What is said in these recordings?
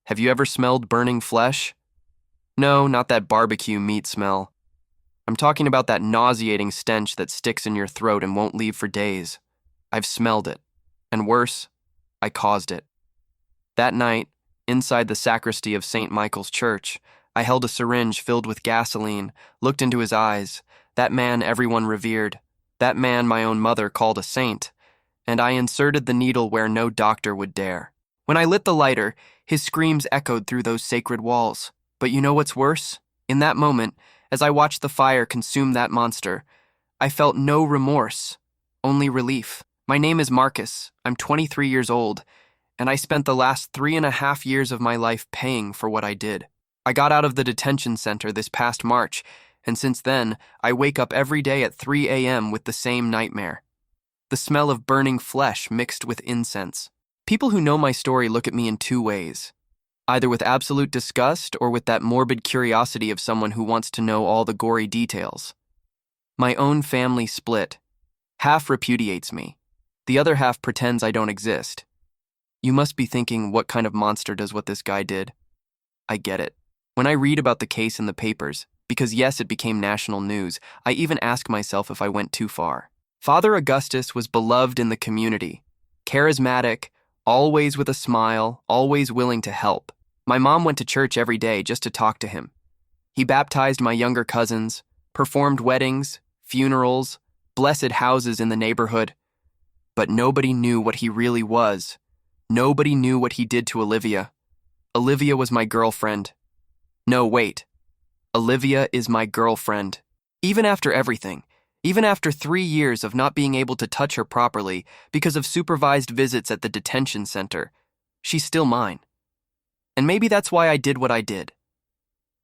Have you ever smelled burning flesh? No, not that barbecue meat smell. I'm talking about that nauseating stench that sticks in your throat and won't leave for days. I've smelled it. And worse, I caused it. That night, inside the sacristy of St. Michael's Church, I held a syringe filled with gasoline, looked into his eyes, that man everyone revered, that man my own mother called a saint, and I inserted the needle where no doctor would dare. When I lit the lighter, his screams echoed through those sacred walls. But you know what's worse? In that moment, as I watched the fire consume that monster, I felt no remorse, only relief. My name is Marcus. I'm 23 years old, and I spent the last 3.5 years of my life paying for what I did. I got out of the detention center this past March, and since then, I wake up every day at 3 a.m. with the same nightmare. The smell of burning flesh mixed with incense. People who know my story look at me in two ways, either with absolute disgust or with that morbid curiosity of someone who wants to know all the gory details. My own family split. Half repudiates me. The other half pretends I don't exist. You must be thinking, what kind of monster does what this guy did? I get it. When I read about the case in the papers, because yes, it became national news, I even ask myself if I went too far. Father Augustus was beloved in the community, charismatic, always with a smile, always willing to help. My mom went to church every day just to talk to him. He baptized my younger cousins, performed weddings, funerals, blessed houses in the neighborhood. But nobody knew what he really was. Nobody knew what he did to Olivia. Olivia was my girlfriend. No, wait. Olivia is my girlfriend. Even after everything, even after 3 years of not being able to touch her properly because of supervised visits at the detention center, she's still mine. And maybe that's why I did what I did.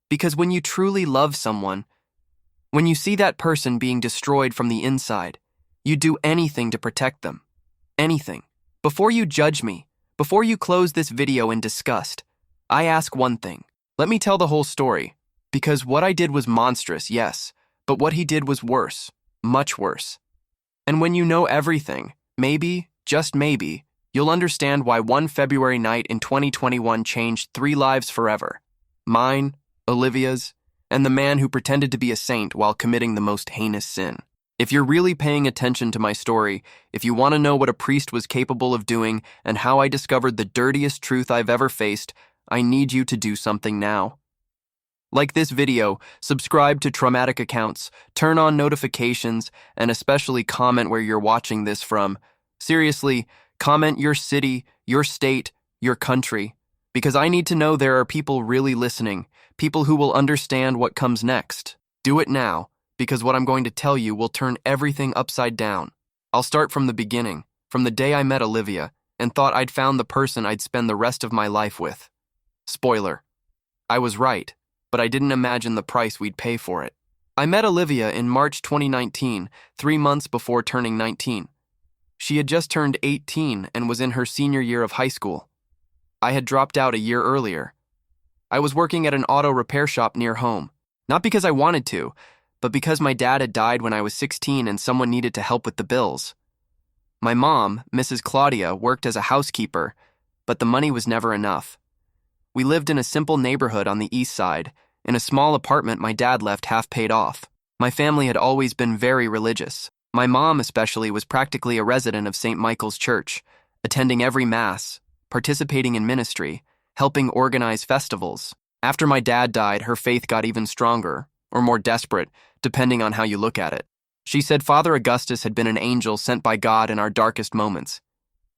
Because when you truly love someone, when you see that person being destroyed from the inside, you do anything to protect them. Anything. Before you judge me, before you close this video in disgust, I ask one thing. Let me tell the whole story. Because what I did was monstrous, yes, but what he did was worse. Much worse. And when you know everything, maybe, just maybe, you'll understand why one February night in 2021 changed 3 lives forever. Mine, Olivia's, and the man who pretended to be a saint while committing the most heinous sin. If you're really paying attention to my story, if you want to know what a priest was capable of doing and how I discovered the dirtiest truth I've ever faced, I need you to do something now. Like this video, subscribe to Traumatic Accounts, turn on notifications, and especially comment where you're watching this from. Seriously, comment your city, your state, your country, because I need to know there are people really listening, people who will understand what comes next. Do it now, because what I'm going to tell you will turn everything upside down. I'll start from the beginning, from the day I met Olivia, and thought I'd found the person I'd spend the rest of my life with. Spoiler. I was right. But I didn't imagine the price we'd pay for it. I met Olivia in March 2019, 3 months before turning 19. She had just turned 18 and was in her senior year of high school. I had dropped out a year earlier. I was working at an auto repair shop near home, not because I wanted to, but because my dad had died when I was 16 and someone needed to help with the bills. My mom, Mrs. Claudia, worked as a housekeeper, but the money was never enough. We lived in a simple neighborhood on the east side, in a small apartment my dad left half paid off. My family had always been very religious. My mom especially was practically a resident of St. Michael's Church, attending every mass, participating in ministry, helping organize festivals. After my dad died, her faith got even stronger, or more desperate, depending on how you look at it. She said Father Augustus had been an angel sent by God in our darkest moments.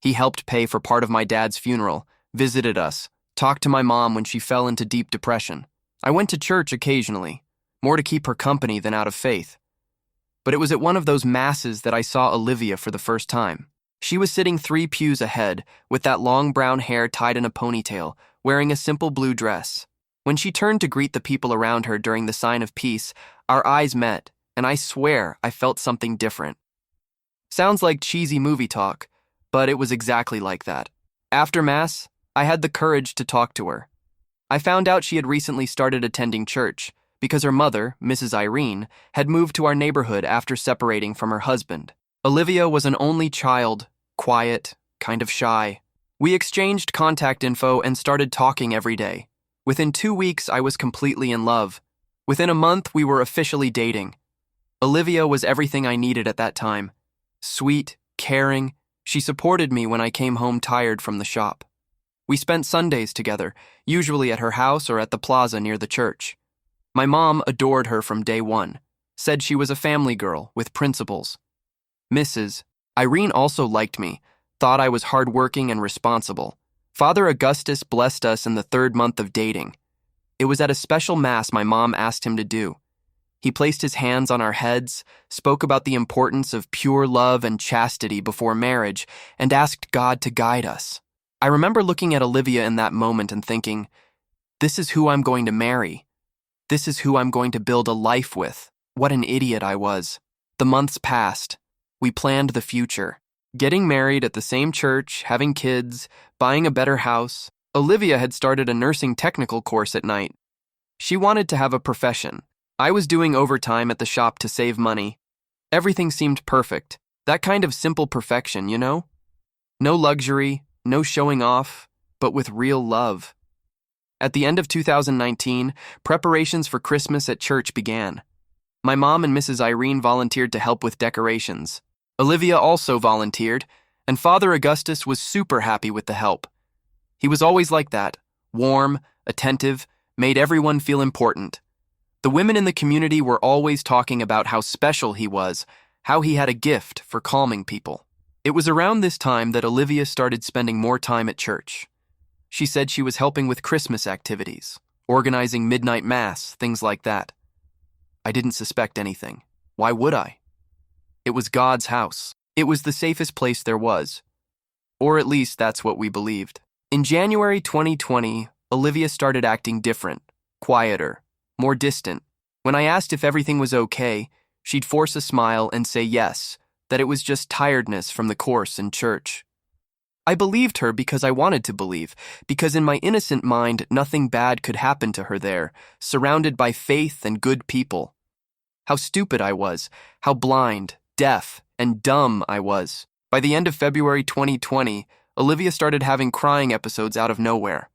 He helped pay for part of my dad's funeral, visited us, talked to my mom when she fell into deep depression. I went to church occasionally, more to keep her company than out of faith. But it was at one of those masses that I saw Olivia for the first time. She was sitting 3 pews ahead, with that long brown hair tied in a ponytail, wearing a simple blue dress. When she turned to greet the people around her during the sign of peace, our eyes met, and I swear I felt something different. Sounds like cheesy movie talk, but it was exactly like that. After Mass, I had the courage to talk to her. I found out she had recently started attending church because her mother, Mrs. Irene, had moved to our neighborhood after separating from her husband. Olivia was an only child, quiet, kind of shy. We exchanged contact info and started talking every day. Within 2 weeks, I was completely in love. Within a month, we were officially dating. Olivia was everything I needed at that time. Sweet, caring, she supported me when I came home tired from the shop. We spent Sundays together, usually at her house or at the plaza near the church. My mom adored her from day one, said she was a family girl with principles. Mrs. Irene also liked me, thought I was hardworking and responsible. Father Augustus blessed us in the 3rd month of dating. It was at a special mass my mom asked him to do. He placed his hands on our heads, spoke about the importance of pure love and chastity before marriage, and asked God to guide us. I remember looking at Olivia in that moment and thinking, this is who I'm going to marry. This is who I'm going to build a life with. What an idiot I was. The months passed. We planned the future. Getting married at the same church, having kids, buying a better house. Olivia had started a nursing technical course at night. She wanted to have a profession. I was doing overtime at the shop to save money. Everything seemed perfect. That kind of simple perfection, you know? No luxury, no showing off, but with real love. At the end of 2019, preparations for Christmas at church began. My mom and Mrs. Irene volunteered to help with decorations. Olivia also volunteered, and Father Augustus was super happy with the help. He was always like that, warm, attentive, made everyone feel important. The women in the community were always talking about how special he was, how he had a gift for calming people. It was around this time that Olivia started spending more time at church. She said she was helping with Christmas activities, organizing midnight mass, things like that. I didn't suspect anything. Why would I? It was God's house. It was the safest place there was. Or at least that's what we believed. In January 2020, Olivia started acting different, quieter, more distant. When I asked if everything was okay, she'd force a smile and say yes, that it was just tiredness from the course in church. I believed her because I wanted to believe, because in my innocent mind, nothing bad could happen to her there, surrounded by faith and good people. How stupid I was, how blind, deaf, and dumb I was. By the end of February 2020, Olivia started having crying episodes out of nowhere.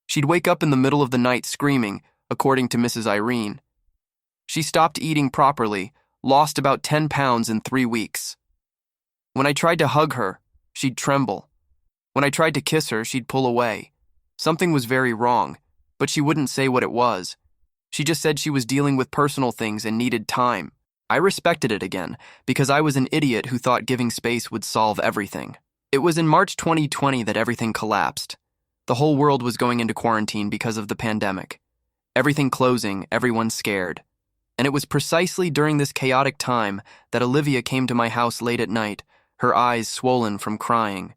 She'd wake up in the middle of the night screaming, according to Mrs. Irene. She stopped eating properly, lost about 10 pounds in 3 weeks. When I tried to hug her, she'd tremble. When I tried to kiss her, she'd pull away. Something was very wrong, but she wouldn't say what it was. She just said she was dealing with personal things and needed time. I respected it again, because I was an idiot who thought giving space would solve everything. It was in March 2020 that everything collapsed. The whole world was going into quarantine because of the pandemic. Everything closing, everyone scared. And it was precisely during this chaotic time that Olivia came to my house late at night, her eyes swollen from crying.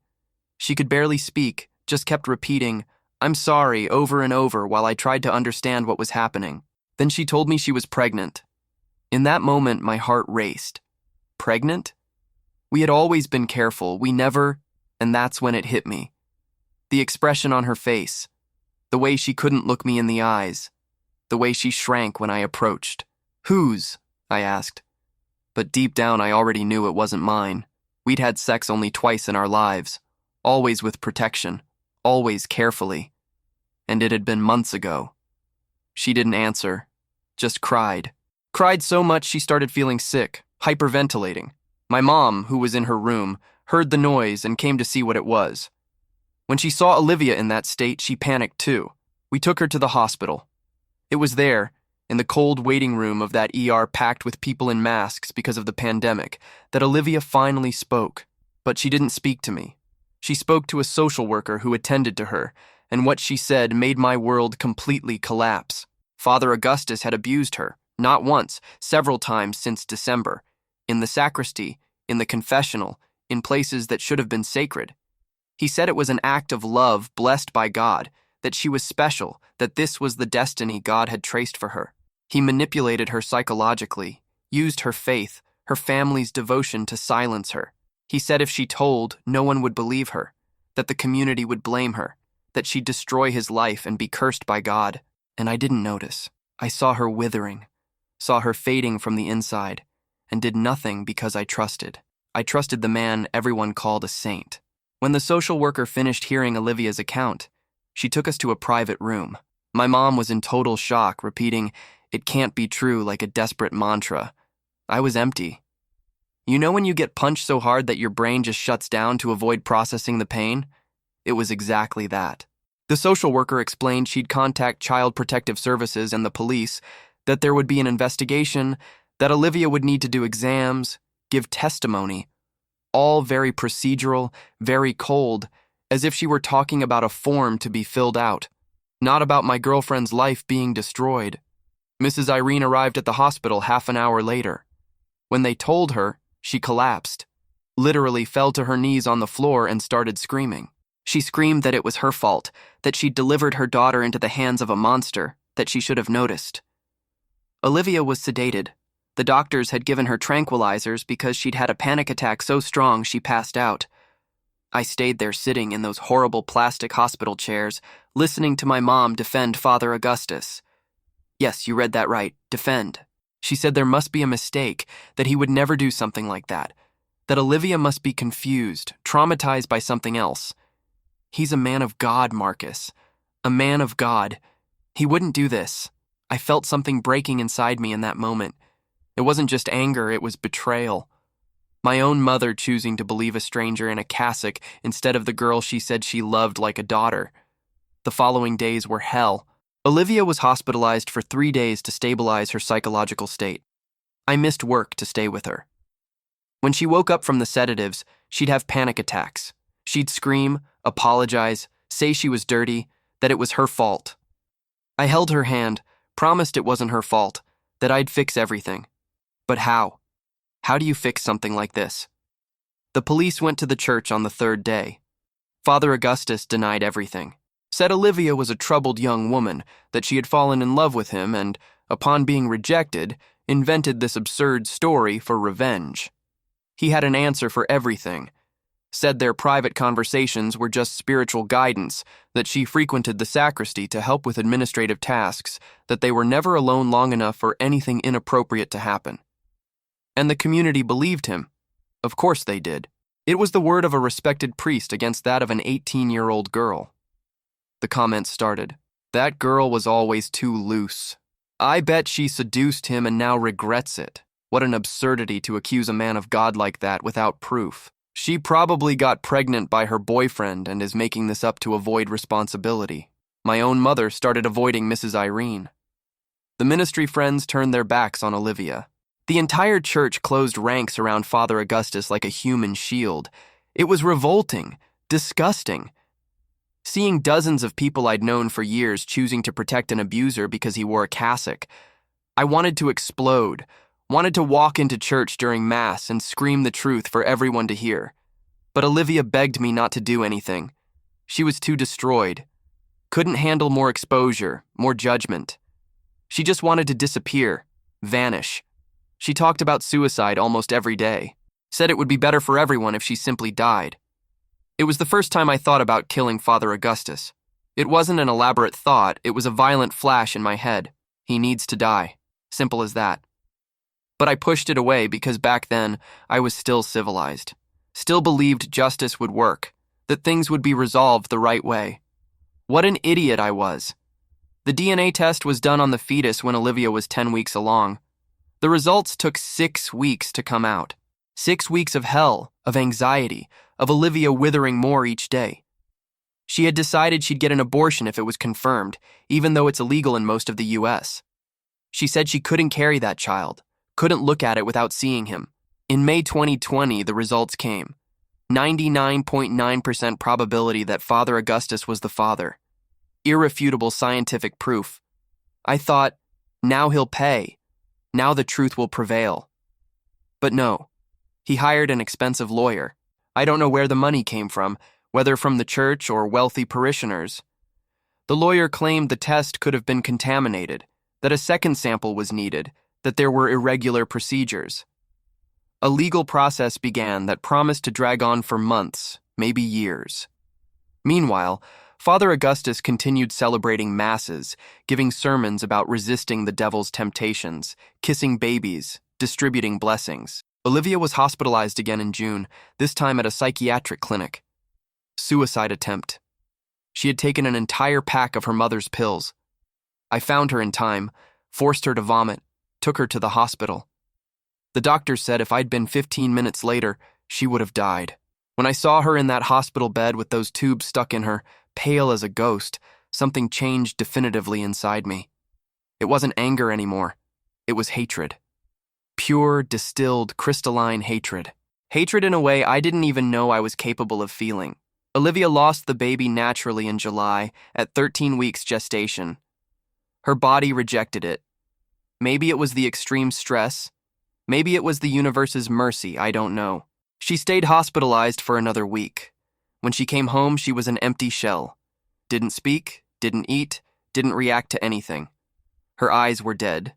She could barely speak, just kept repeating, "I'm sorry," over and over while I tried to understand what was happening. Then she told me she was pregnant. In that moment, my heart raced. Pregnant? We had always been careful, and that's when it hit me. The expression on her face, the way she couldn't look me in the eyes, the way she shrank when I approached. "Whose?" I asked. But deep down I already knew it wasn't mine. We'd had sex only twice in our lives, always with protection, always carefully. And it had been months ago. She didn't answer, just cried. Cried so much she started feeling sick, hyperventilating. My mom, who was in her room, heard the noise and came to see what it was. When she saw Olivia in that state, she panicked too. We took her to the hospital. It was there, in the cold waiting room of that ER packed with people in masks because of the pandemic, that Olivia finally spoke. But she didn't speak to me. She spoke to a social worker who attended to her, and what she said made my world completely collapse. Father Augustus had abused her, not once, several times since December, in the sacristy, in the confessional, in places that should have been sacred. He said it was an act of love blessed by God, that she was special, that this was the destiny God had traced for her. He manipulated her psychologically, used her faith, her family's devotion to silence her. He said if she told, no one would believe her, that the community would blame her, that she'd destroy his life and be cursed by God. And I didn't notice. I saw her withering, saw her fading from the inside, and did nothing because I trusted. I trusted the man everyone called a saint. When the social worker finished hearing Olivia's account, she took us to a private room. My mom was in total shock, repeating, "It can't be true," like a desperate mantra. I was empty. You know when you get punched so hard that your brain just shuts down to avoid processing the pain? It was exactly that. The social worker explained she'd contact Child Protective Services and the police, that there would be an investigation, that Olivia would need to do exams, give testimony, all very procedural, very cold, as if she were talking about a form to be filled out, not about my girlfriend's life being destroyed. Mrs. Irene arrived at the hospital half an hour later. When they told her, she collapsed, literally fell to her knees on the floor and started screaming. She screamed that it was her fault, that she'd delivered her daughter into the hands of a monster, that she should have noticed. Olivia was sedated. The doctors had given her tranquilizers because she'd had a panic attack so strong she passed out. I stayed there sitting in those horrible plastic hospital chairs, listening to my mom defend Father Augustus. Yes, you read that right, defend. She said there must be a mistake, that he would never do something like that Olivia must be confused, traumatized by something else. He's a man of God, Marcus. A man of God. He wouldn't do this. I felt something breaking inside me in that moment. It wasn't just anger, it was betrayal. My own mother choosing to believe a stranger in a cassock instead of the girl she said she loved like a daughter. The following days were hell. Olivia was hospitalized for 3 days to stabilize her psychological state. I missed work to stay with her. When she woke up from the sedatives, she'd have panic attacks. She'd scream, apologize, say she was dirty, that it was her fault. I held her hand, promised it wasn't her fault, that I'd fix everything. But how? How do you fix something like this? The police went to the church on the 3rd day. Father Augustus denied everything, said Olivia was a troubled young woman, that she had fallen in love with him and, upon being rejected, invented this absurd story for revenge. He had an answer for everything, said their private conversations were just spiritual guidance, that she frequented the sacristy to help with administrative tasks, that they were never alone long enough for anything inappropriate to happen. And the community believed him. Of course they did. It was the word of a respected priest against that of an 18-year-old girl. The comments started. That girl was always too loose. I bet she seduced him and now regrets it. What an absurdity to accuse a man of God like that without proof. She probably got pregnant by her boyfriend and is making this up to avoid responsibility. My own mother started avoiding Mrs. Irene. The ministry friends turned their backs on Olivia. The entire church closed ranks around Father Augustus like a human shield. It was revolting, disgusting. Seeing dozens of people I'd known for years choosing to protect an abuser because he wore a cassock, I wanted to explode. Wanted to walk into church during Mass and scream the truth for everyone to hear. But Olivia begged me not to do anything. She was too destroyed. Couldn't handle more exposure, more judgment. She just wanted to disappear, vanish. She talked about suicide almost every day. Said it would be better for everyone if she simply died. It was the first time I thought about killing Father Augustus. It wasn't an elaborate thought, it was a violent flash in my head. He needs to die. Simple as that. But I pushed it away because back then, I was still civilized. Still believed justice would work, that things would be resolved the right way. What an idiot I was. The DNA test was done on the fetus when Olivia was 10 weeks along. The results took 6 weeks to come out. 6 weeks of hell, of anxiety, of Olivia withering more each day. She had decided she'd get an abortion if it was confirmed, even though it's illegal in most of the U.S. She said she couldn't carry that child. Couldn't look at it without seeing him. In May 2020, the results came. 99.9% probability that Father Augustus was the father. Irrefutable scientific proof. I thought, now he'll pay. Now the truth will prevail. But no. He hired an expensive lawyer. I don't know where the money came from, whether from the church or wealthy parishioners. The lawyer claimed the test could have been contaminated, that a second sample was needed, that there were irregular procedures. A legal process began that promised to drag on for months, maybe years. Meanwhile, Father Augustus continued celebrating masses, giving sermons about resisting the devil's temptations, kissing babies, distributing blessings. Olivia was hospitalized again in June, this time at a psychiatric clinic. Suicide attempt. She had taken an entire pack of her mother's pills. I found her in time, forced her to vomit, took her to the hospital. The doctor said if I'd been 15 minutes later, she would have died. When I saw her in that hospital bed with those tubes stuck in her, pale as a ghost, something changed definitively inside me. It wasn't anger anymore. It was hatred. Pure, distilled, crystalline hatred. Hatred in a way I didn't even know I was capable of feeling. Olivia lost the baby naturally in July, at 13 weeks gestation. Her body rejected it. Maybe it was the extreme stress. Maybe it was the universe's mercy, I don't know. She stayed hospitalized for another week. When she came home, she was an empty shell. Didn't speak, didn't eat, didn't react to anything. Her eyes were dead.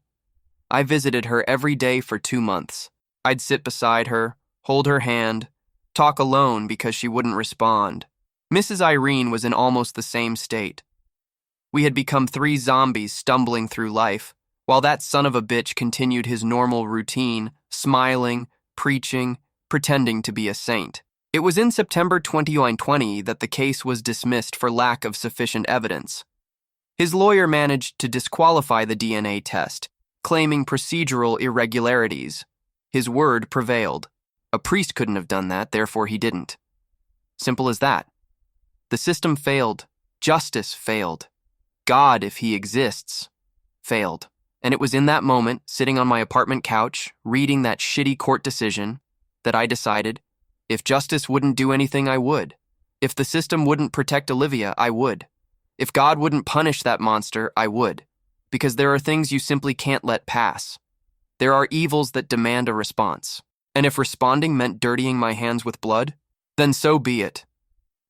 I visited her every day for 2 months. I'd sit beside her, hold her hand, talk alone because she wouldn't respond. Mrs. Irene was in almost the same state. We had become 3 zombies stumbling through life, while that son of a bitch continued his normal routine, smiling, preaching, pretending to be a saint. It was in September 2020 that the case was dismissed for lack of sufficient evidence. His lawyer managed to disqualify the DNA test, claiming procedural irregularities. His word prevailed. A priest couldn't have done that, therefore he didn't. Simple as that. The system failed. Justice failed. God, if he exists, failed. And it was in that moment, sitting on my apartment couch, reading that shitty court decision, that I decided, if justice wouldn't do anything, I would. If the system wouldn't protect Olivia, I would. If God wouldn't punish that monster, I would. Because there are things you simply can't let pass. There are evils that demand a response. And if responding meant dirtying my hands with blood, then so be it.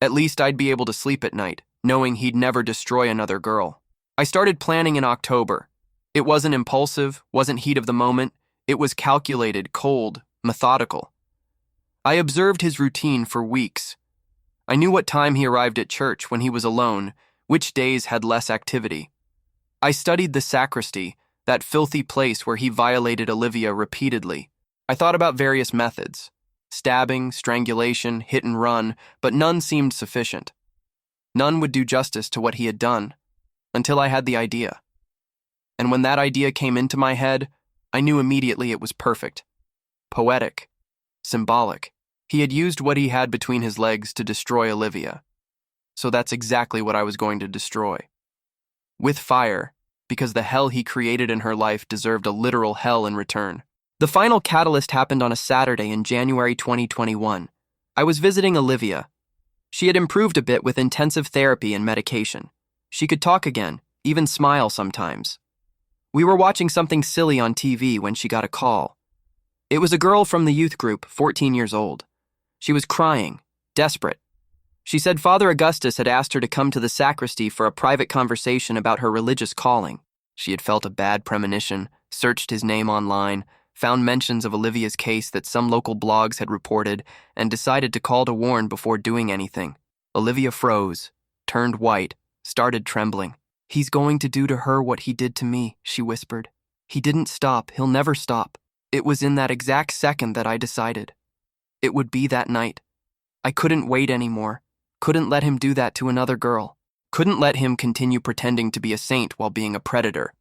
At least I'd be able to sleep at night, knowing he'd never destroy another girl. I started planning in October. It wasn't impulsive, wasn't heat of the moment. It was calculated, cold, methodical. I observed his routine for weeks. I knew what time he arrived at church when he was alone, which days had less activity. I studied the sacristy, that filthy place where he violated Olivia repeatedly. I thought about various methods. Stabbing, strangulation, hit and run, but none seemed sufficient. None would do justice to what he had done, until I had the idea. And when that idea came into my head, I knew immediately it was perfect. Poetic. Symbolic. He had used what he had between his legs to destroy Olivia. So that's exactly what I was going to destroy. With fire, because the hell he created in her life deserved a literal hell in return. The final catalyst happened on a Saturday in January 2021. I was visiting Olivia. She had improved a bit with intensive therapy and medication. She could talk again, even smile sometimes. We were watching something silly on TV when she got a call. It was a girl from the youth group, 14 years old. She was crying, desperate. She said Father Augustus had asked her to come to the sacristy for a private conversation about her religious calling. She had felt a bad premonition, searched his name online, found mentions of Olivia's case that some local blogs had reported, and decided to call to warn before doing anything. Olivia froze, turned white, started trembling. "He's going to do to her what he did to me," she whispered. "He didn't stop. He'll never stop." It was in that exact second that I decided. It would be that night. I couldn't wait anymore. Couldn't let him do that to another girl. Couldn't let him continue pretending to be a saint while being a predator.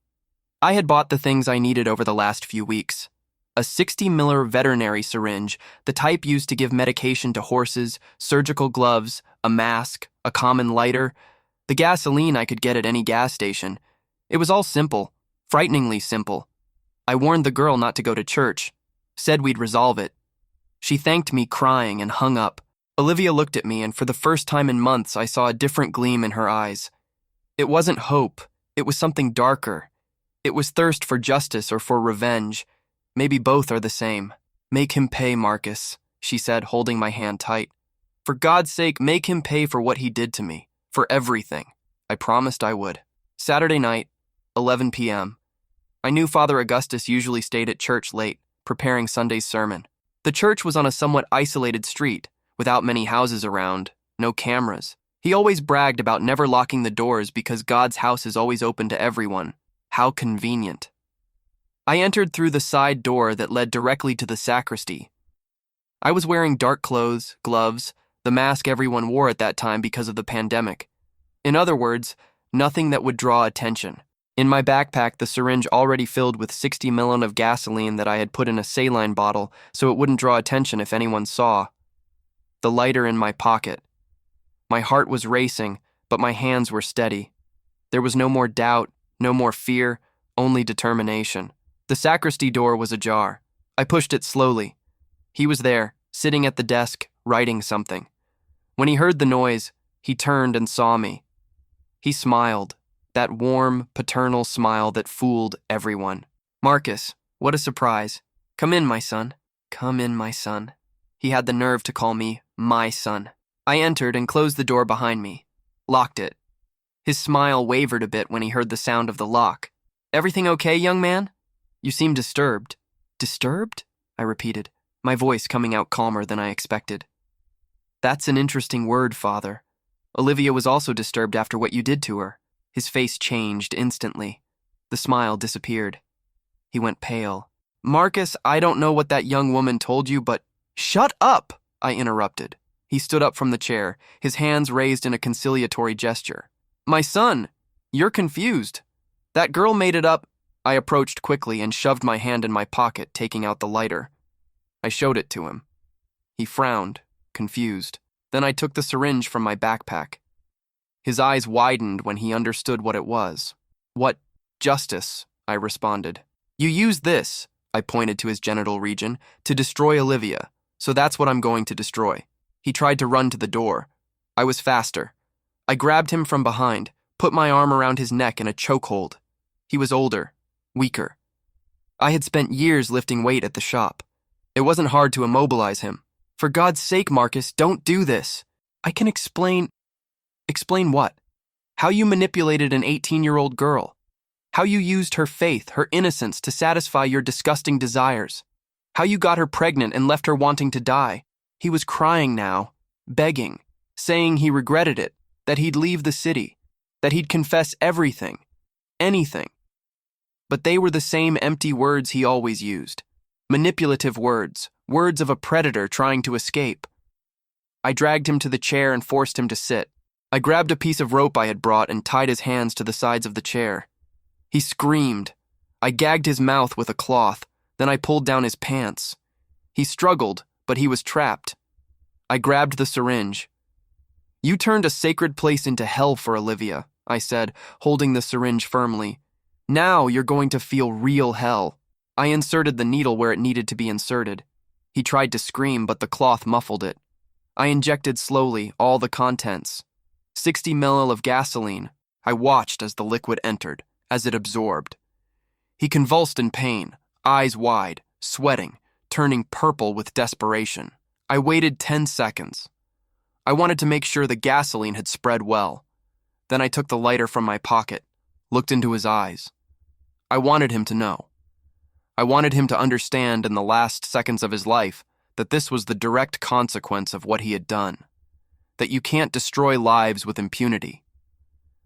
I had bought the things I needed over the last few weeks. A 60 ml veterinary syringe, the type used to give medication to horses, surgical gloves, a mask, a common lighter, the gasoline I could get at any gas station. It was all simple, frighteningly simple. I warned the girl not to go to church, said we'd resolve it. She thanked me crying and hung up. Olivia looked at me, and for the first time in months I saw a different gleam in her eyes. It wasn't hope, it was something darker. It was thirst for justice or for revenge. Maybe both are the same. "Make him pay, Marcus," she said, holding my hand tight. "For God's sake, make him pay for what he did to me, for everything." I promised I would. Saturday night, 11 p.m. I knew Father Augustus usually stayed at church late, preparing Sunday's sermon. The church was on a somewhat isolated street, without many houses around, no cameras. He always bragged about never locking the doors because God's house is always open to everyone. How convenient. I entered through the side door that led directly to the sacristy. I was wearing dark clothes, gloves, the mask everyone wore at that time because of the pandemic. In other words, nothing that would draw attention. In my backpack, the syringe already filled with 60 ml of gasoline that I had put in a saline bottle so it wouldn't draw attention if anyone saw. The lighter in my pocket. My heart was racing, but my hands were steady. There was no more doubt, no more fear, only determination. The sacristy door was ajar. I pushed it slowly. He was there, sitting at the desk, writing something. When he heard the noise, he turned and saw me. He smiled, that warm, paternal smile that fooled everyone. "Marcus, what a surprise. Come in, my son. Come in, my son." He had the nerve to call me my son. I entered and closed the door behind me, locked it. His smile wavered a bit when he heard the sound of the lock. "Everything okay, young man? You seem disturbed." "Disturbed?" I repeated, my voice coming out calmer than I expected. "That's an interesting word, Father. Olivia was also disturbed after what you did to her." His face changed instantly. The smile disappeared. He went pale. "Marcus, I don't know what that young woman told you, but—" "Shut up!" I interrupted. He stood up from the chair, his hands raised in a conciliatory gesture. "My son, you're confused. That girl made it up." I approached quickly and shoved my hand in my pocket, taking out the lighter. I showed it to him. He frowned, confused. Then I took the syringe from my backpack. His eyes widened when he understood what it was. "What justice?" I responded. "You used this," I pointed to his genital region, "to destroy Olivia, so that's what I'm going to destroy." He tried to run to the door. I was faster. I grabbed him from behind, put my arm around his neck in a chokehold. He was older, weaker. I had spent years lifting weight at the shop. It wasn't hard to immobilize him. "For God's sake, Marcus, don't do this. I can explain." "Explain what?" "How you manipulated an 18-year-old girl. How you used her faith, her innocence to satisfy your disgusting desires. How you got her pregnant and left her wanting to die." He was crying now, begging, saying he regretted it, that he'd leave the city, that he'd confess everything, anything. But they were the same empty words he always used. Manipulative words, words of a predator trying to escape. I dragged him to the chair and forced him to sit. I grabbed a piece of rope I had brought and tied his hands to the sides of the chair. He screamed. I gagged his mouth with a cloth, then I pulled down his pants. He struggled, but he was trapped. I grabbed the syringe. "You turned a sacred place into hell for Olivia," I said, holding the syringe firmly. "Now you're going to feel real hell." I inserted the needle where it needed to be inserted. He tried to scream, but the cloth muffled it. I injected slowly, all the contents. 60 ml of gasoline. I watched as the liquid entered, as it absorbed. He convulsed in pain, eyes wide, sweating, turning purple with desperation. I waited 10 seconds. I wanted to make sure the gasoline had spread well. Then I took the lighter from my pocket, looked into his eyes. I wanted him to know. I wanted him to understand in the last seconds of his life that this was the direct consequence of what he had done. That you can't destroy lives with impunity.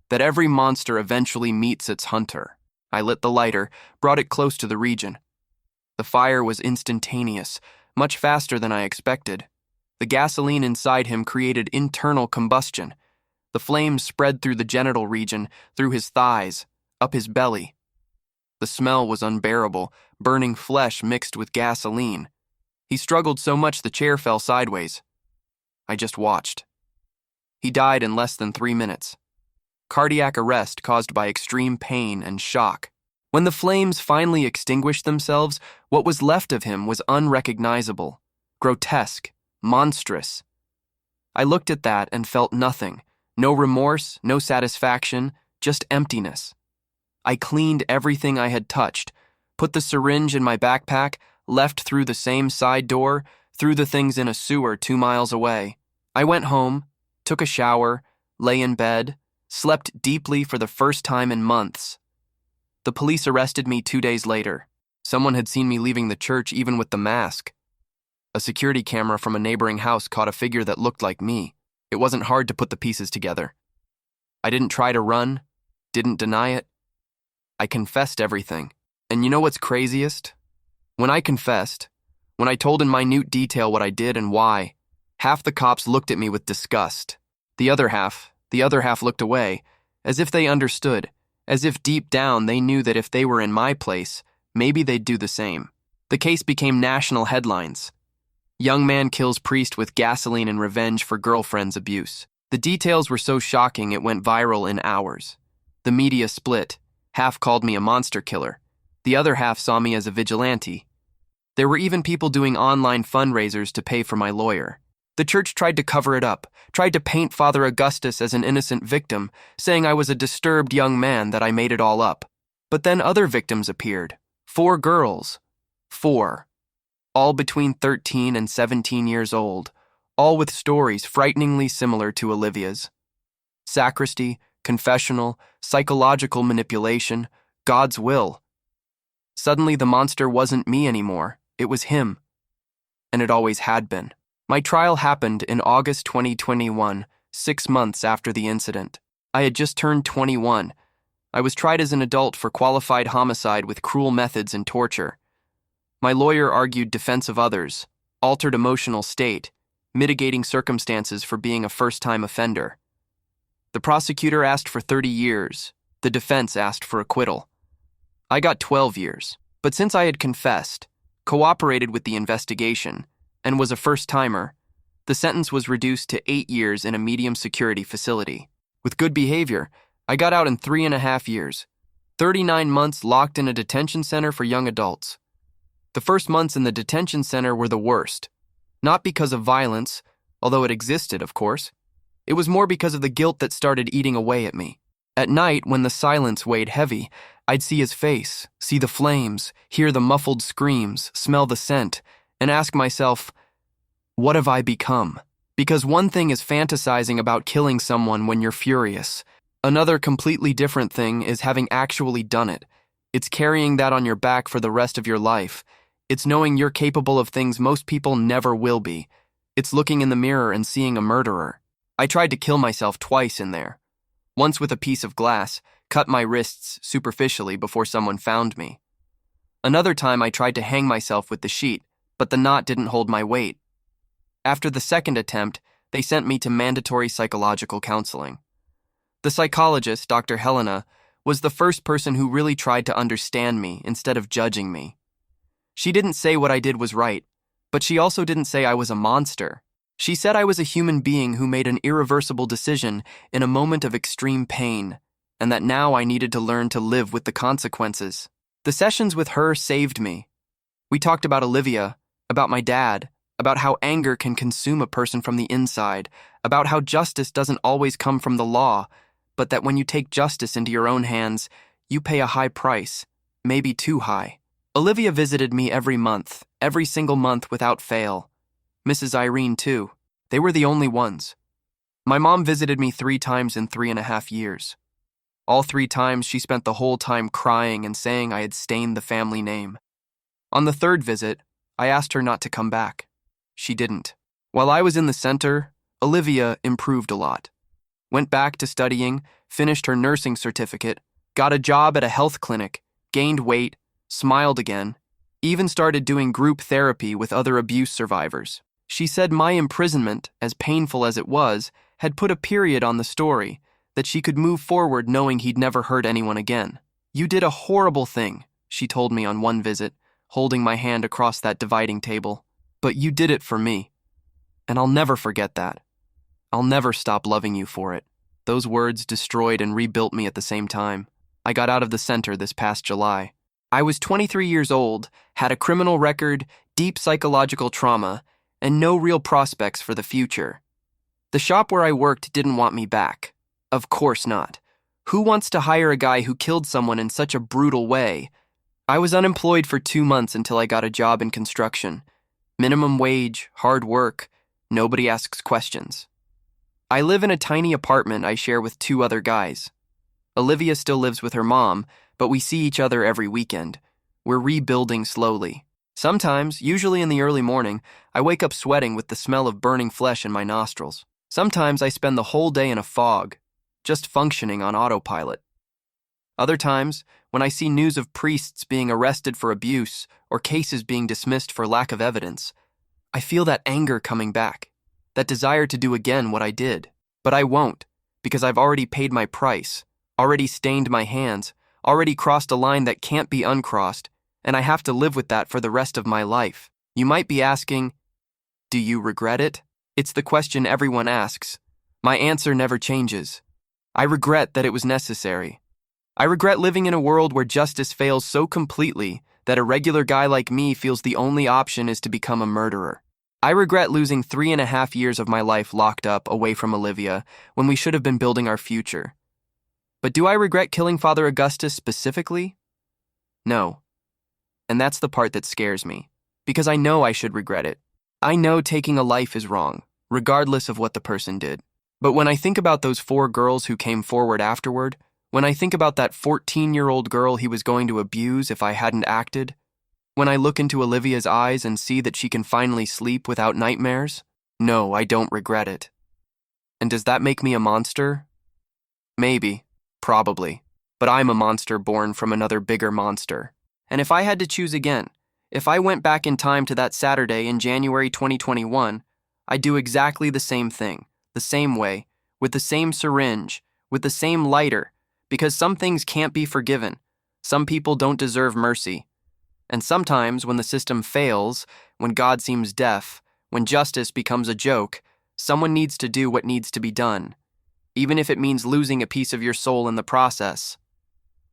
That every monster eventually meets its hunter. I lit the lighter, brought it close to the region. The fire was instantaneous, much faster than I expected. The gasoline inside him created internal combustion. The flames spread through the genital region, through his thighs, up his belly. The smell was unbearable, burning flesh mixed with gasoline. He struggled so much the chair fell sideways. I just watched. He died in less than 3 minutes. Cardiac arrest caused by extreme pain and shock. When the flames finally extinguished themselves, what was left of him was unrecognizable, grotesque, monstrous. I looked at that and felt nothing. No remorse, no satisfaction, just emptiness. I cleaned everything I had touched, put the syringe in my backpack, left through the same side door, threw the things in a sewer 2 miles away. I went home, took a shower, lay in bed, slept deeply for the first time in months. The police arrested me 2 days later. Someone had seen me leaving the church even with the mask. A security camera from a neighboring house caught a figure that looked like me. It wasn't hard to put the pieces together. I didn't try to run, didn't deny it. I confessed everything. And you know what's craziest? When I confessed, when I told in minute detail what I did and why, Half the cops looked at me with disgust. The other half looked away, as if they understood, as if deep down they knew that if they were in my place, maybe they'd do the same. The case became national headlines. Young man kills priest with gasoline in revenge for girlfriend's abuse. The details were so shocking it went viral in hours. The media split. Half called me a monster killer. The other half saw me as a vigilante. There were even people doing online fundraisers to pay for my lawyer. The church tried to cover it up, tried to paint Father Augustus as an innocent victim, saying I was a disturbed young man, that I made it all up. But then other victims appeared. 4 girls. 4. All between 13 and 17 years old, all with stories frighteningly similar to Olivia's. Sacristy, confessional, psychological manipulation, God's will. Suddenly the monster wasn't me anymore, it was him. And it always had been. My trial happened in August 2021, 6 months after the incident. I had just turned 21. I was tried as an adult for qualified homicide with cruel methods and torture. My lawyer argued defense of others, altered emotional state, mitigating circumstances for being a first-time offender. The prosecutor asked for 30 years. The defense asked for acquittal. I got 12 years, but since I had confessed, cooperated with the investigation, and was a first-timer, the sentence was reduced to 8 years in a medium-security facility. With good behavior, I got out in 3.5 years, 39 months locked in a detention center for young adults. The first months in the detention center were the worst, not because of violence, although it existed, of course. It was more because of the guilt that started eating away at me. At night, when the silence weighed heavy, I'd see his face, see the flames, hear the muffled screams, smell the scent, and ask myself, what have I become? Because one thing is fantasizing about killing someone when you're furious. Another completely different thing is having actually done it. It's carrying that on your back for the rest of your life. It's knowing you're capable of things most people never will be. It's looking in the mirror and seeing a murderer. I tried to kill myself twice in there. Once with a piece of glass, cut my wrists superficially before someone found me. Another time I tried to hang myself with the sheet, but the knot didn't hold my weight. After the second attempt, they sent me to mandatory psychological counseling. The psychologist, Dr. Helena, was the first person who really tried to understand me instead of judging me. She didn't say what I did was right, but she also didn't say I was a monster. She said I was a human being who made an irreversible decision in a moment of extreme pain, and that now I needed to learn to live with the consequences. The sessions with her saved me. We talked about Olivia, about my dad, about how anger can consume a person from the inside, about how justice doesn't always come from the law, but that when you take justice into your own hands, you pay a high price, maybe too high. Olivia visited me every month, every single month without fail. Mrs. Irene, too. They were the only ones. My mom visited me 3 times in 3.5 years. All 3 times she spent the whole time crying and saying I had stained the family name. On the 3rd visit, I asked her not to come back. She didn't. While I was in the center, Olivia improved a lot. Went back to studying, finished her nursing certificate, got a job at a health clinic, gained weight, smiled again, even started doing group therapy with other abuse survivors. She said my imprisonment, as painful as it was, had put a period on the story, that she could move forward knowing he'd never hurt anyone again. You did a horrible thing, she told me on one visit, holding my hand across that dividing table. But you did it for me. And I'll never forget that. I'll never stop loving you for it. Those words destroyed and rebuilt me at the same time. I got out of the center this past July. I was 23 years old, had a criminal record, deep psychological trauma, and no real prospects for the future. The shop where I worked didn't want me back. Of course not. Who wants to hire a guy who killed someone in such a brutal way? I was unemployed for 2 months until I got a job in construction. Minimum wage, hard work, nobody asks questions. I live in a tiny apartment I share with 2 other guys. Olivia still lives with her mom, but we see each other every weekend. We're rebuilding slowly. Sometimes, usually in the early morning, I wake up sweating with the smell of burning flesh in my nostrils. Sometimes I spend the whole day in a fog, just functioning on autopilot. Other times, when I see news of priests being arrested for abuse or cases being dismissed for lack of evidence, I feel that anger coming back. that desire to do again what I did. But I won't, because I've already paid my price, already stained my hands, already crossed a line that can't be uncrossed, and I have to live with that for the rest of my life. You might be asking, do you regret it? It's the question everyone asks. My answer never changes. I regret that it was necessary. I regret living in a world where justice fails so completely that a regular guy like me feels the only option is to become a murderer. I regret losing 3.5 years of my life locked up away from Olivia when we should have been building our future. But do I regret killing Father Augustus specifically? No. And that's the part that scares me, because I know I should regret it. I know taking a life is wrong, regardless of what the person did. But when I think about those 4 girls who came forward afterward, when I think about that 14-year-old girl he was going to abuse if I hadn't acted, when I look into Olivia's eyes and see that she can finally sleep without nightmares, no, I don't regret it. And does that make me a monster? Maybe, probably, but I'm a monster born from another bigger monster. And if I had to choose again, if I went back in time to that Saturday in January 2021, I'd do exactly the same thing, the same way, with the same syringe, with the same lighter, because some things can't be forgiven. Some people don't deserve mercy. And sometimes when the system fails, when God seems deaf, when justice becomes a joke, someone needs to do what needs to be done, even if it means losing a piece of your soul in the process.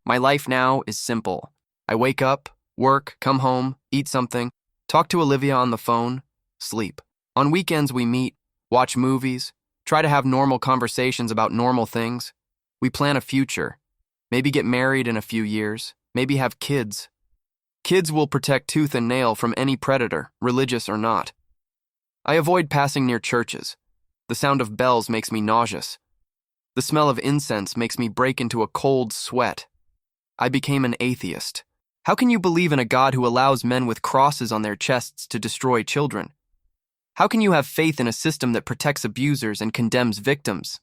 My life now is simple. I wake up, work, come home, eat something, talk to Olivia on the phone, sleep. On weekends we meet, watch movies, try to have normal conversations about normal things. We plan a future, maybe get married in a few years, maybe have kids. Kids will protect tooth and nail from any predator, religious or not. I avoid passing near churches. The sound of bells makes me nauseous. The smell of incense makes me break into a cold sweat. I became an atheist. How can you believe in a God who allows men with crosses on their chests to destroy children? How can you have faith in a system that protects abusers and condemns victims?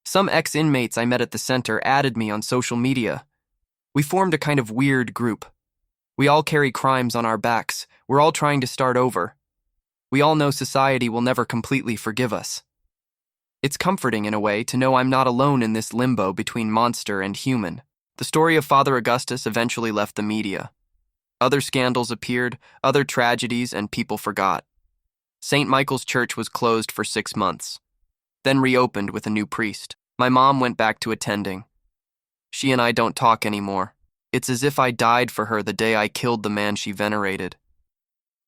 Some ex-inmates I met at the center added me on social media. We formed a kind of weird group. We all carry crimes on our backs. We're all trying to start over. We all know society will never completely forgive us. It's comforting in a way to know I'm not alone in this limbo between monster and human. The story of Father Augustus eventually left the media. Other scandals appeared, other tragedies, and people forgot. St. Michael's Church was closed for 6 months, then reopened with a new priest. My mom went back to attending. She and I don't talk anymore. It's as if I died for her the day I killed the man she venerated.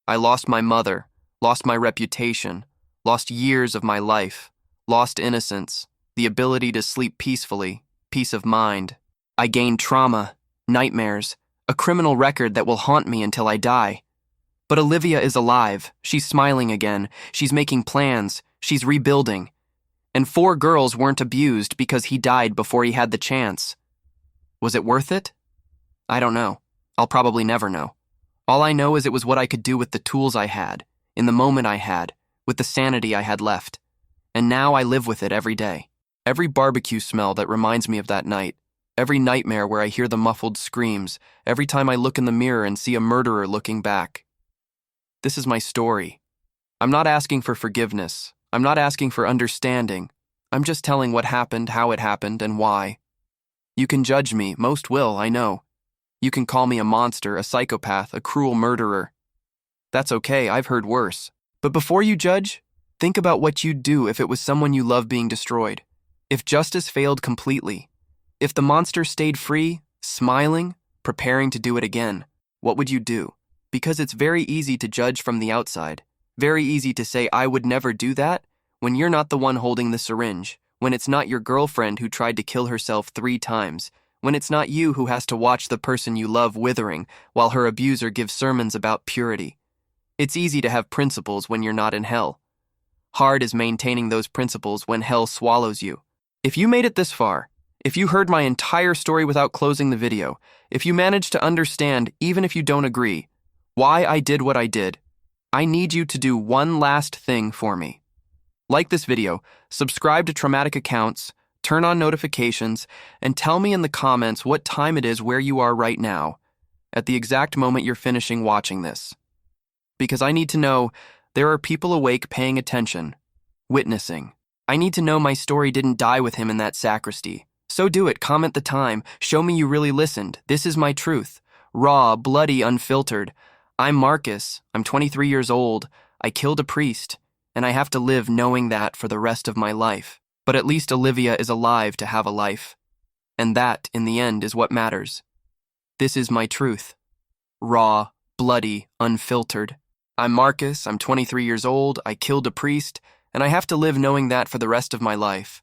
I lost my mother, lost my reputation, lost years of my life, lost innocence, the ability to sleep peacefully, peace of mind. I gained trauma, nightmares, a criminal record that will haunt me until I die. But Olivia is alive. She's smiling again. She's making plans. She's rebuilding. And 4 girls weren't abused because he died before he had the chance. Was it worth it? I don't know. I'll probably never know. All I know is it was what I could do with the tools I had, in the moment I had, with the sanity I had left. And now I live with it every day. Every barbecue smell that reminds me of that night. Every nightmare where I hear the muffled screams. Every time I look in the mirror and see a murderer looking back. This is my story. I'm not asking for forgiveness. I'm not asking for understanding. I'm just telling what happened, how it happened, and why. You can judge me. Most will, I know. You can call me a monster, a psychopath, a cruel murderer. That's okay, I've heard worse. But before you judge, think about what you'd do if it was someone you love being destroyed. If justice failed completely. If the monster stayed free, smiling, preparing to do it again, what would you do? Because it's very easy to judge from the outside. Very easy to say, I would never do that, when you're not the one holding the syringe, when it's not your girlfriend who tried to kill herself 3 times, when it's not you who has to watch the person you love withering while her abuser gives sermons about purity. It's easy to have principles when you're not in hell. Hard is maintaining those principles when hell swallows you. If you made it this far, if you heard my entire story without closing the video, if you managed to understand, even if you don't agree, why I did what I did, I need you to do one last thing for me. Like this video, subscribe to Traumatic Accounts, turn on notifications, and tell me in the comments what time it is where you are right now, at the exact moment you're finishing watching this. Because I need to know there are people awake paying attention, Witnessing. I need to know my story didn't die with him in that sacristy. So do it, comment the time, show me you really listened. This is my truth. Raw, bloody, unfiltered. I'm Marcus, I'm 23 years old, I killed a priest, and I have to live knowing that for the rest of my life. But at least Olivia is alive to have a life. And that, in the end, is what matters. This is my truth. Raw, bloody, unfiltered. I'm Marcus, I'm 23 years old, I killed a priest, and I have to live knowing that for the rest of my life.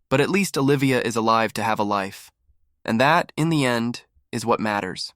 But at least Olivia is alive to have a life. And that, in the end, is what matters.